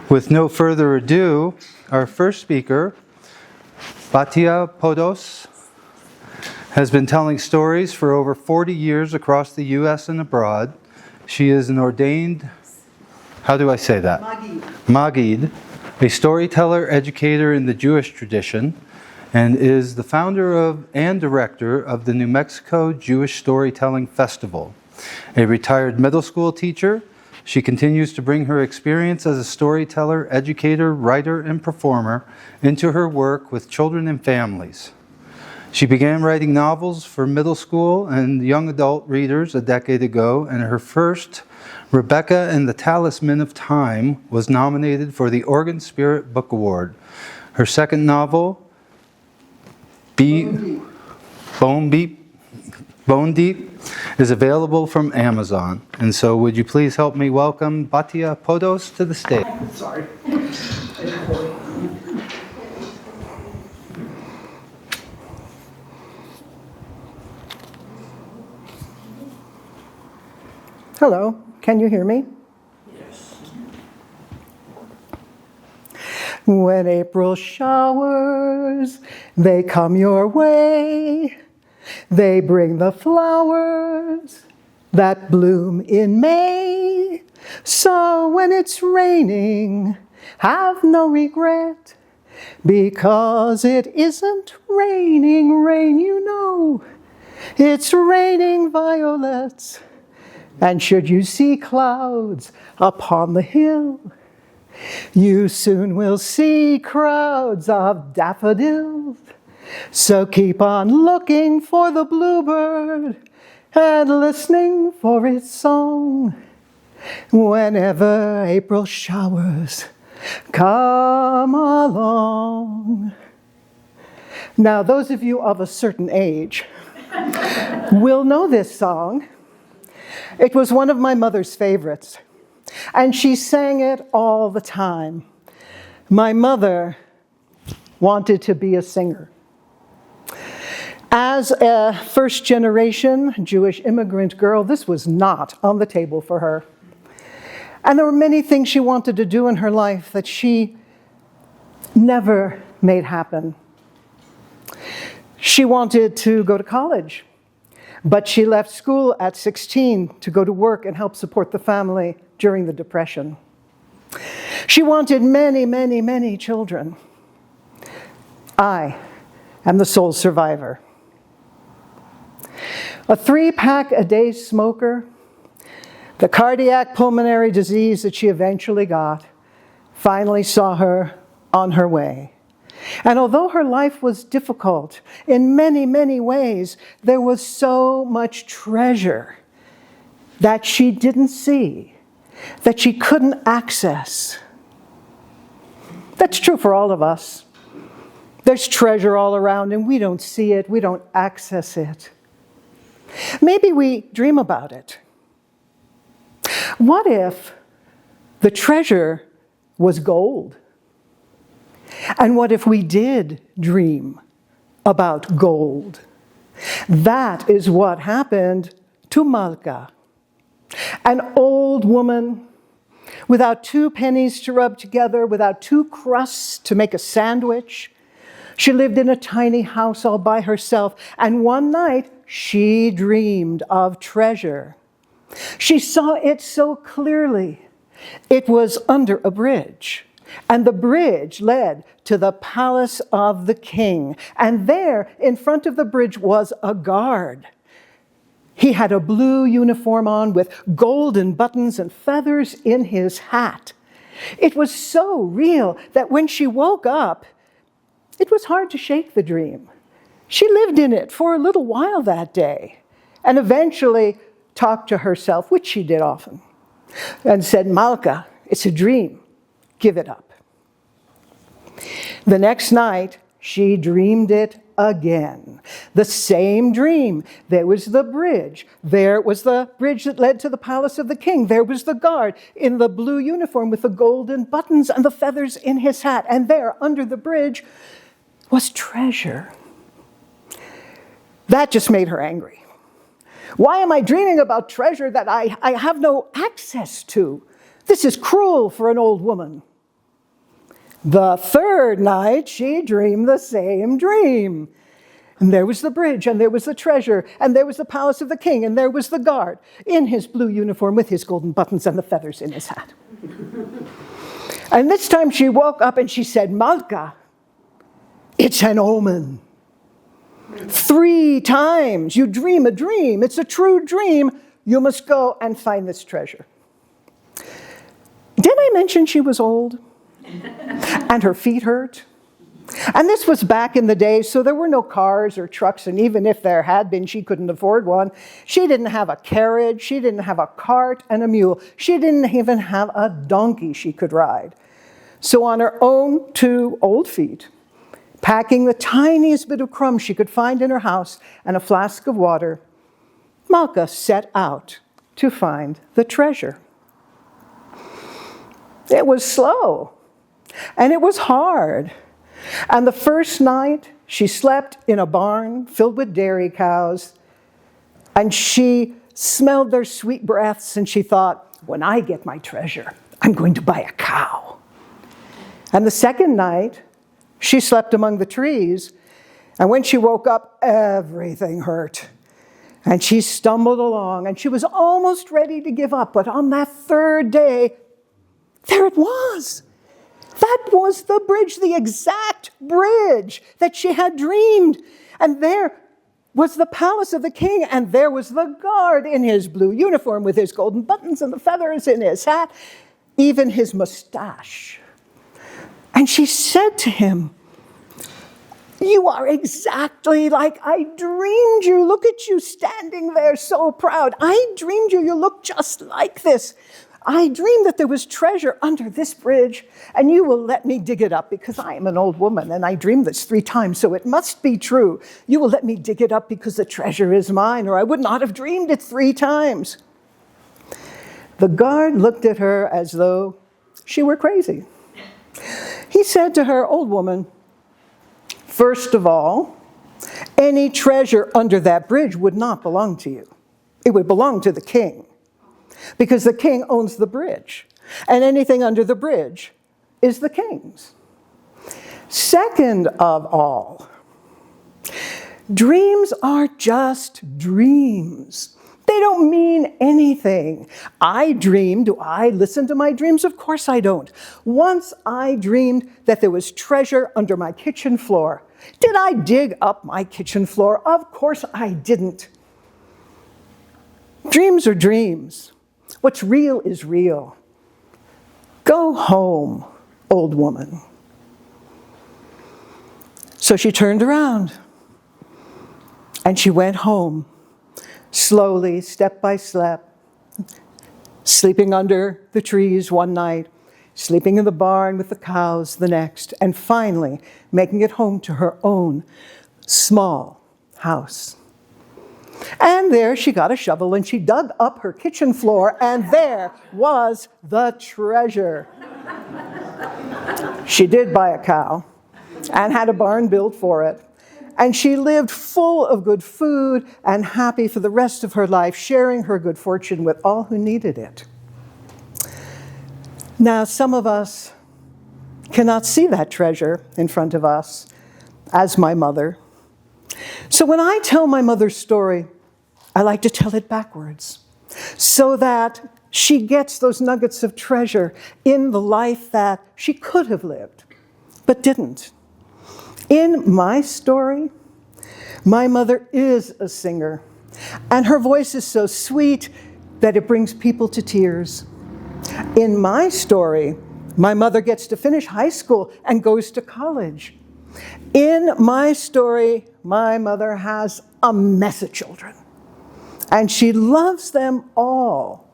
With no further ado, our first speaker, Batya Podos, has been telling stories for over 40 years across the U.S. and abroad. She is an ordained, how do I say that? Maggid, a storyteller educator in the Jewish tradition, and is the founder of and director of the New Mexico Jewish Storytelling Festival. A retired middle school teacher, she continues to bring her experience as a storyteller, educator, writer, and performer into her work with children and families. She began writing novels for middle school and young adult readers a decade ago, and her first, Rebecca and the Talisman of Time, was nominated for the Oregon Spirit Book Award. Her second novel, Bone Deep, is available from Amazon. And so would you please help me welcome Batya Podos to the stage. Sorry. Hello, can you hear me? Yes. When April showers, they come your way. They bring the flowers that bloom in May. So when it's raining, have no regret, because it isn't raining rain, you know. It's raining violets. And should you see clouds upon the hill, you soon will see crowds of daffodils. So keep on looking for the bluebird and listening for its song whenever April showers come along. Now, those of you of a certain age will know this song. It was one of my mother's favorites, and she sang it all the time. My mother wanted to be a singer. As a first-generation Jewish immigrant girl, this was not on the table for her. And there were many things she wanted to do in her life that she never made happen. She wanted to go to college, but she left school at 16 to go to work and help support the family during the Depression. She wanted many, many, many children. I am the sole survivor. A 3-pack-a-day smoker, the cardiac pulmonary disease that she eventually got finally saw her on her way. And although her life was difficult in many, many ways, there was so much treasure that she didn't see, that she couldn't access. That's true for all of us. There's treasure all around and we don't see it, we don't access it. Maybe we dream about it. What if the treasure was gold? And what if we did dream about gold? That is what happened to Malka, an old woman without 2 pennies to rub together, without 2 crusts to make a sandwich. She lived in a tiny house all by herself, and one night she dreamed of treasure. She saw it so clearly. It was under a bridge. And the bridge led to the palace of the king. And there, in front of the bridge, was a guard. He had a blue uniform on with golden buttons and feathers in his hat. It was so real that when she woke up, it was hard to shake the dream. She lived in it for a little while that day, and eventually talked to herself, which she did often, and said, "Malka, it's a dream. Give it up." The next night, she dreamed it again. The same dream. There was the bridge. There was the bridge that led to the palace of the king. There was the guard in the blue uniform with the golden buttons and the feathers in his hat. And there, under the bridge, was treasure. That just made her angry. Why am I dreaming about treasure that I have no access to? This is cruel for an old woman. The third night, she dreamed the same dream. And there was the bridge, and there was the treasure, and there was the palace of the king, and there was the guard in his blue uniform with his golden buttons and the feathers in his hat. And this time she woke up and she said, Malka, it's an omen. 3 times you dream a dream. It's a true dream. You must go and find this treasure. Did I mention she was old? And her feet hurt? And this was back in the day, so there were no cars or trucks, and even if there had been, she couldn't afford one. She didn't have a carriage, she didn't have a cart and a mule. She didn't even have a donkey she could ride. So on her own 2 old feet, packing the tiniest bit of crumbs she could find in her house and a flask of water, Malka set out to find the treasure. It was slow, and it was hard. And the first night, she slept in a barn filled with dairy cows, and she smelled their sweet breaths, and she thought, when I get my treasure, I'm going to buy a cow. And the second night, she slept among the trees, and when she woke up, everything hurt. And she stumbled along, and she was almost ready to give up, but on that third day, there it was. That was the bridge, the exact bridge that she had dreamed. And there was the palace of the king, and there was the guard in his blue uniform with his golden buttons and the feathers in his hat, even his mustache. And she said to him, you are exactly like I dreamed you. Look at you standing there so proud. I dreamed you. You look just like this. I dreamed that there was treasure under this bridge, and you will let me dig it up because I am an old woman, and I dreamed this 3 times, so it must be true. You will let me dig it up because the treasure is mine, or I would not have dreamed it 3 times. The guard looked at her as though she were crazy. He said to her, old woman, first of all, any treasure under that bridge would not belong to you. It would belong to the king, because the king owns the bridge, and anything under the bridge is the king's. Second of all, dreams are just dreams. They don't mean anything. I dream. Do I listen to my dreams? Of course I don't. Once I dreamed that there was treasure under my kitchen floor. Did I dig up my kitchen floor? Of course I didn't. Dreams are dreams. What's real is real. Go home, old woman. So she turned around and she went home, slowly, step by step, sleeping under the trees one night, sleeping in the barn with the cows the next, and finally making it home to her own small house. And there she got a shovel and she dug up her kitchen floor, and there was the treasure. She did buy a cow and had a barn built for it. And she lived full of good food and happy for the rest of her life, sharing her good fortune with all who needed it. Now, some of us cannot see that treasure in front of us, as my mother. So when I tell my mother's story, I like to tell it backwards, so that she gets those nuggets of treasure in the life that she could have lived, but didn't. In my story, my mother is a singer, and her voice is so sweet that it brings people to tears. In my story, my mother gets to finish high school and goes to college. In my story, my mother has a mess of children, and she loves them all,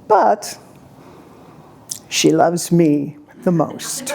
but she loves me the most.